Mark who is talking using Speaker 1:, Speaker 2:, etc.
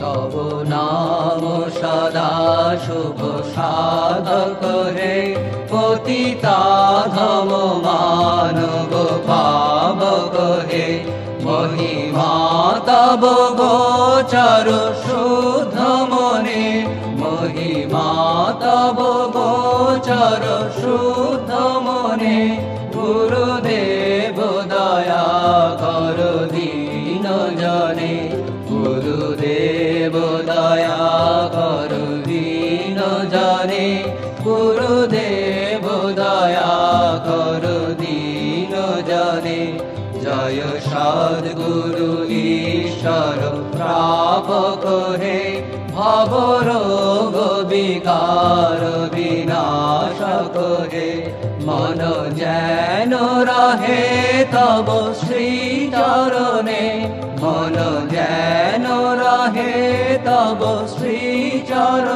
Speaker 1: তব নাম সদা শুভ সাধক হে, পতিতাধম মানব পাবক হে। মহিমা তব গোচর শুদ্ধ মনে, মহিমা তব গোচর শুদ্ধ মনে। গুরুদেব দয়া কর দীন জনে, গুরুদেব দয়া কর দীন জনে, গুরুদেব দয়া কর দীন জনে। জয় সদ্গুরু ঈশ্বর প্রাপক হে, ভবরোগ বিকার বিনাশক হে। মন যেন রহে তব শ্রীচরণে, মন যেন রহে তব শ্রীচরণে।